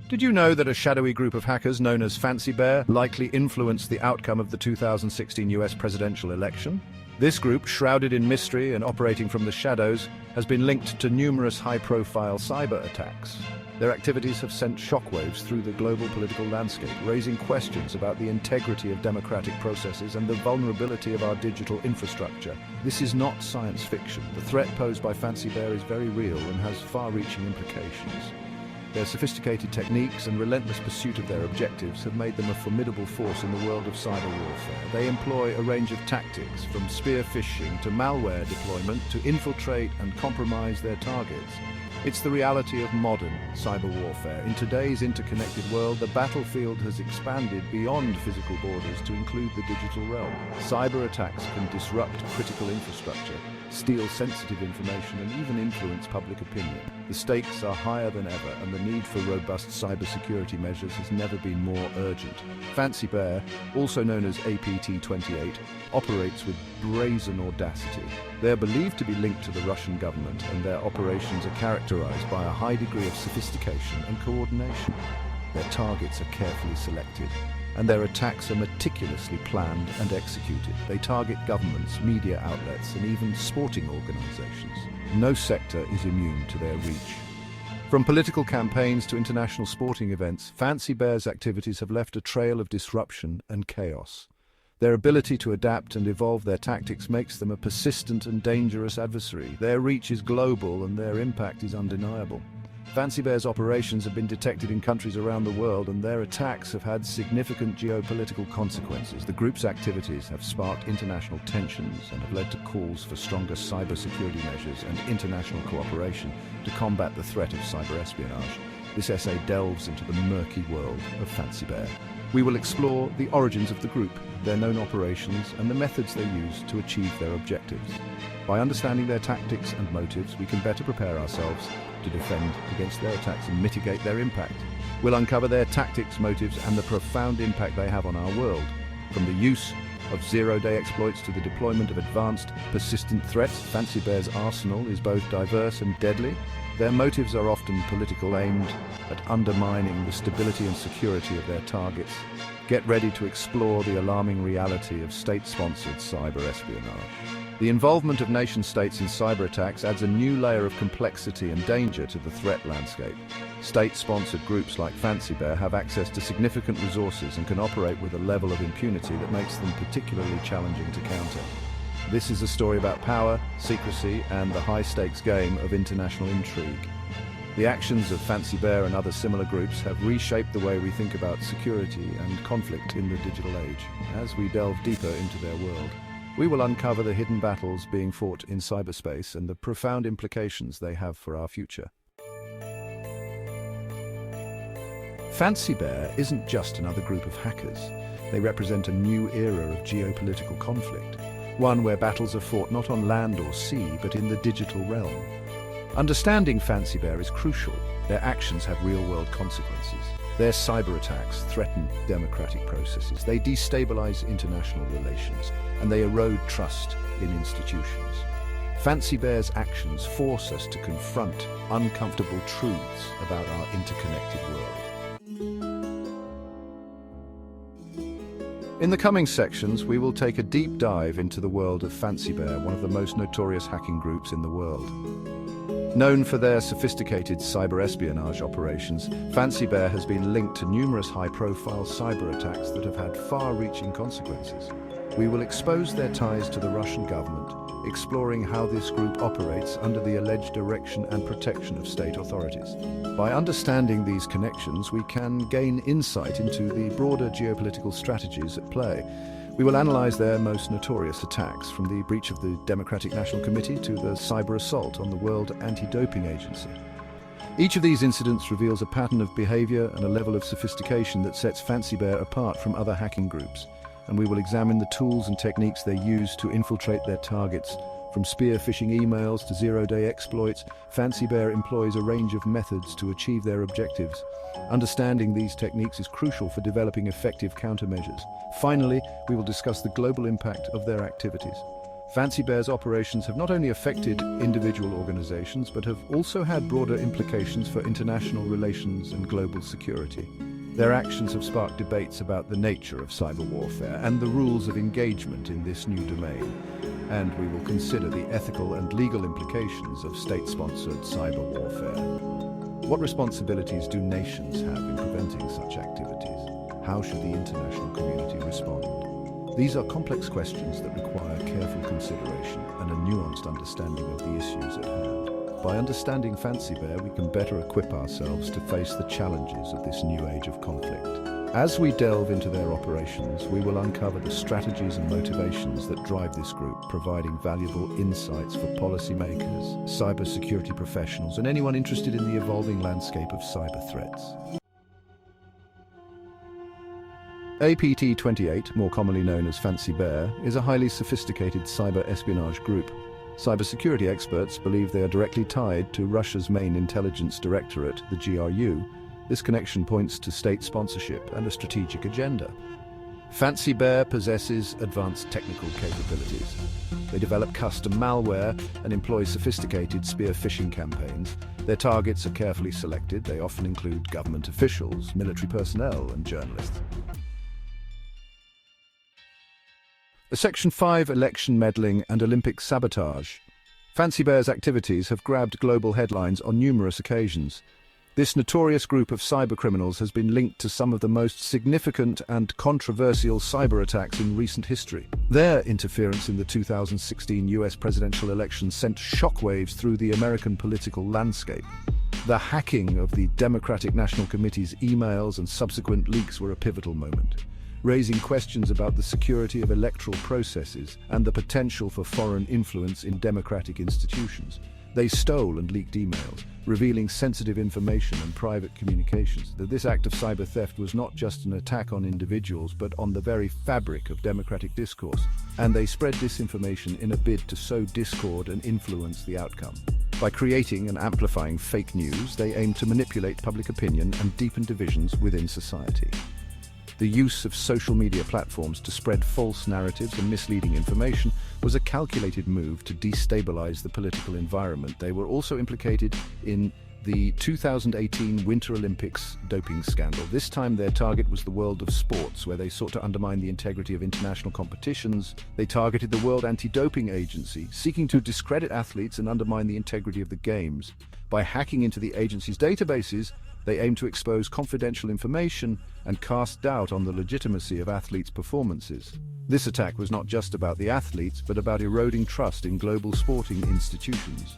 Did you know that a shadowy group of hackers known as Fancy Bear likely influenced the outcome of the 2016 US presidential election? This group, shrouded in mystery and operating from the shadows, has been linked to numerous high-profile cyber attacks. Their activities have sent shockwaves through the global political landscape, raising questions about the integrity of democratic processes and the vulnerability of our digital infrastructure. This is not science fiction. The threat posed by Fancy Bear is very real and has far-reaching implications. Their sophisticated techniques and relentless pursuit of their objectives have made them a formidable force in the world of cyber warfare. They employ a range of tactics, from spear phishing to malware deployment, to infiltrate and compromise their targets. It's the reality of modern cyber warfare. In today's interconnected world, the battlefield has expanded beyond physical borders to include the digital realm. Cyber attacks can disrupt critical infrastructure, steal sensitive information, and even influence public opinion. The stakes are higher than ever, and the need for robust cybersecurity measures has never been more urgent. Fancy Bear, also known as APT28, operates with brazen audacity. They are believed to be linked to the Russian government, and their operations are characterized by a high degree of sophistication and coordination. Their targets are carefully selected, and their attacks are meticulously planned and executed. They target governments, media outlets, and even sporting organizations. No sector is immune to their reach. From political campaigns to international sporting events, Fancy Bear's activities have left a trail of disruption and chaos. Their ability to adapt and evolve their tactics makes them a persistent and dangerous adversary. Their reach is global and their impact is undeniable. Fancy Bear's operations have been detected in countries around the world, and their attacks have had significant geopolitical consequences. The group's activities have sparked international tensions and have led to calls for stronger cybersecurity measures and international cooperation to combat the threat of cyber espionage. This essay delves into the murky world of Fancy Bear. We will explore the origins of the group, their known operations, and the methods they use to achieve their objectives. By understanding their tactics and motives, we can better prepare ourselves to defend against their attacks and mitigate their impact. We'll uncover their tactics, motives, and the profound impact they have on our world. From the use of zero-day exploits to the deployment of advanced, persistent threats, Fancy Bear's arsenal is both diverse and deadly. Their motives are often political, aimed at undermining the stability and security of their targets. Get ready to explore the alarming reality of state-sponsored cyber espionage. The involvement of nation-states in cyber attacks adds a new layer of complexity and danger to the threat landscape. State-sponsored groups like Fancy Bear have access to significant resources and can operate with a level of impunity that makes them particularly challenging to counter. This is a story about power, secrecy, and the high-stakes game of international intrigue. The actions of Fancy Bear and other similar groups have reshaped the way we think about security and conflict in the digital age. As we delve deeper into their world, we will uncover the hidden battles being fought in cyberspace and the profound implications they have for our future. Fancy Bear isn't just another group of hackers. They represent a new era of geopolitical conflict, one where battles are fought not on land or sea, but in the digital realm. Understanding Fancy Bear is crucial. Their actions have real-world consequences. Their cyber attacks threaten democratic processes. They destabilize international relations, and they erode trust in institutions. Fancy Bear's actions force us to confront uncomfortable truths about our interconnected world. In the coming sections, we will take a deep dive into the world of Fancy Bear, one of the most notorious hacking groups in the world. Known for their sophisticated cyber espionage operations, Fancy Bear has been linked to numerous high-profile cyber attacks that have had far-reaching consequences. We will expose their ties to the Russian government, exploring how this group operates under the alleged direction and protection of state authorities. By understanding these connections, we can gain insight into the broader geopolitical strategies at play. We will analyze their most notorious attacks, from the breach of the Democratic National Committee to the cyber assault on the World Anti-Doping Agency. Each of these incidents reveals a pattern of behavior and a level of sophistication that sets Fancy Bear apart from other hacking groups, and we will examine the tools and techniques they use to infiltrate their targets. From spear phishing emails to zero-day exploits, Fancy Bear employs a range of methods to achieve their objectives. Understanding these techniques is crucial for developing effective countermeasures. Finally, we will discuss the global impact of their activities. Fancy Bear's operations have not only affected individual organizations, but have also had broader implications for international relations and global security. Their actions have sparked debates about the nature of cyber warfare and the rules of engagement in this new domain. And we will consider the ethical and legal implications of state-sponsored cyber warfare. What responsibilities do nations have in preventing such activities? How should the international community respond? These are complex questions that require careful consideration and a nuanced understanding of the issues at hand. By understanding Fancy Bear, we can better equip ourselves to face the challenges of this new age of conflict. As we delve into their operations, we will uncover the strategies and motivations that drive this group, providing valuable insights for policymakers, cybersecurity professionals, and anyone interested in the evolving landscape of cyber threats. APT28, more commonly known as Fancy Bear, is a highly sophisticated cyber espionage group. Cybersecurity experts believe they are directly tied to Russia's main intelligence directorate, the GRU. This connection points to state sponsorship and a strategic agenda. Fancy Bear possesses advanced technical capabilities. They develop custom malware and employ sophisticated spear phishing campaigns. Their targets are carefully selected. They often include government officials, military personnel, and journalists. Section 5 Election Meddling and Olympic Sabotage. Fancy Bear's activities have grabbed global headlines on numerous occasions. This notorious group of cybercriminals has been linked to some of the most significant and controversial cyber attacks in recent history. Their interference in the 2016 US presidential election sent shockwaves through the American political landscape. The hacking of the Democratic National Committee's emails and subsequent leaks were a pivotal moment, raising questions about the security of electoral processes and the potential for foreign influence in democratic institutions. They stole and leaked emails, revealing sensitive information and private communications. This act of cyber theft was not just an attack on individuals, but on the very fabric of democratic discourse. And they spread disinformation in a bid to sow discord and influence the outcome. By creating and amplifying fake news, they aim to manipulate public opinion and deepen divisions within society. The use of social media platforms to spread false narratives and misleading information was a calculated move to destabilize the political environment. They were also implicated in the 2018 Winter Olympics doping scandal. This time their target was the world of sports, where they sought to undermine the integrity of international competitions. They targeted the World Anti-Doping Agency, seeking to discredit athletes and undermine the integrity of the games. By hacking into the agency's databases, they aimed to expose confidential information and cast doubt on the legitimacy of athletes' performances. This attack was not just about the athletes, but about eroding trust in global sporting institutions.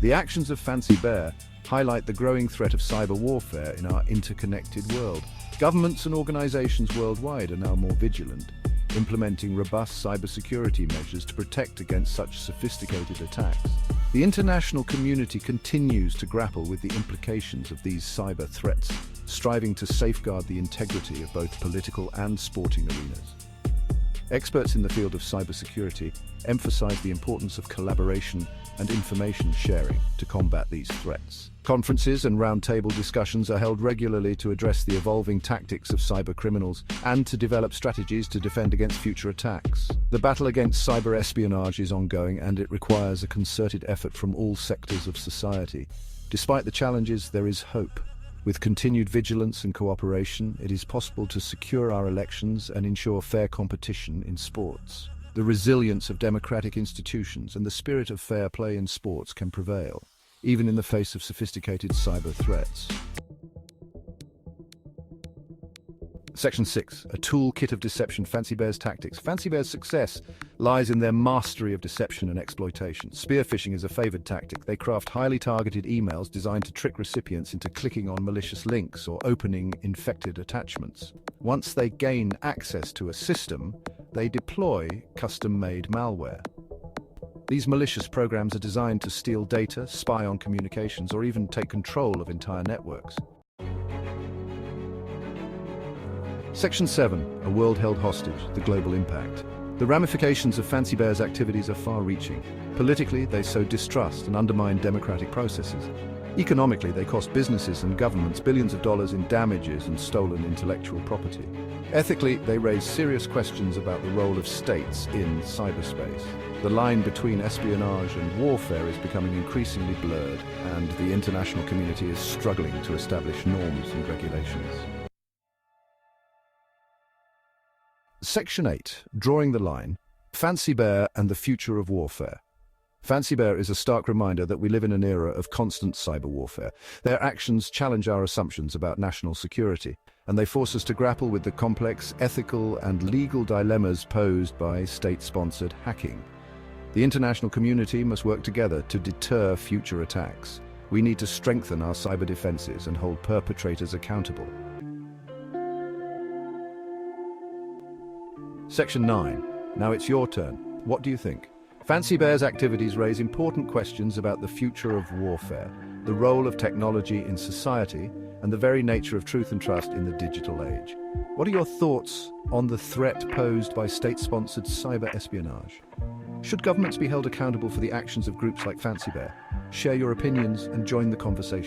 The actions of Fancy Bear highlight the growing threat of cyber warfare in our interconnected world. Governments and organizations worldwide are now more vigilant, implementing robust cybersecurity measures to protect against such sophisticated attacks. The international community continues to grapple with the implications of these cyber threats, striving to safeguard the integrity of both political and sporting arenas. Experts in the field of cybersecurity emphasize the importance of collaboration and information sharing to combat these threats. Conferences and roundtable discussions are held regularly to address the evolving tactics of cybercriminals and to develop strategies to defend against future attacks. The battle against cyber espionage is ongoing, and it requires a concerted effort from all sectors of society. Despite the challenges, there is hope. With continued vigilance and cooperation, it is possible to secure our elections and ensure fair competition in sports. The resilience of democratic institutions and the spirit of fair play in sports can prevail, even in the face of sophisticated cyber threats. Section 6. A toolkit of deception. Fancy Bear's tactics. Fancy Bear's success lies in their mastery of deception and exploitation. Spear phishing is a favored tactic. They craft highly targeted emails designed to trick recipients into clicking on malicious links or opening infected attachments. Once they gain access to a system, they deploy custom-made malware. These malicious programs are designed to steal data, spy on communications, or even take control of entire networks. Section 7. A world held hostage, the global impact. The ramifications of Fancy Bear's activities are far-reaching. Politically, they sow distrust and undermine democratic processes. Economically, they cost businesses and governments billions of dollars in damages and stolen intellectual property. Ethically, they raise serious questions about the role of states in cyberspace. The line between espionage and warfare is becoming increasingly blurred, and the international community is struggling to establish norms and regulations. Section 8, Drawing the Line, Fancy Bear and the Future of Warfare. Fancy Bear is a stark reminder that we live in an era of constant cyber warfare. Their actions challenge our assumptions about national security, and they force us to grapple with the complex ethical and legal dilemmas posed by state-sponsored hacking. The international community must work together to deter future attacks. We need to strengthen our cyber defenses and hold perpetrators accountable. Section 9. Now it's your turn. What do you think? Fancy Bear's activities raise important questions about the future of warfare, the role of technology in society, and the very nature of truth and trust in the digital age. What are your thoughts on the threat posed by state-sponsored cyber espionage? Should governments be held accountable for the actions of groups like Fancy Bear? Share your opinions and join the conversation.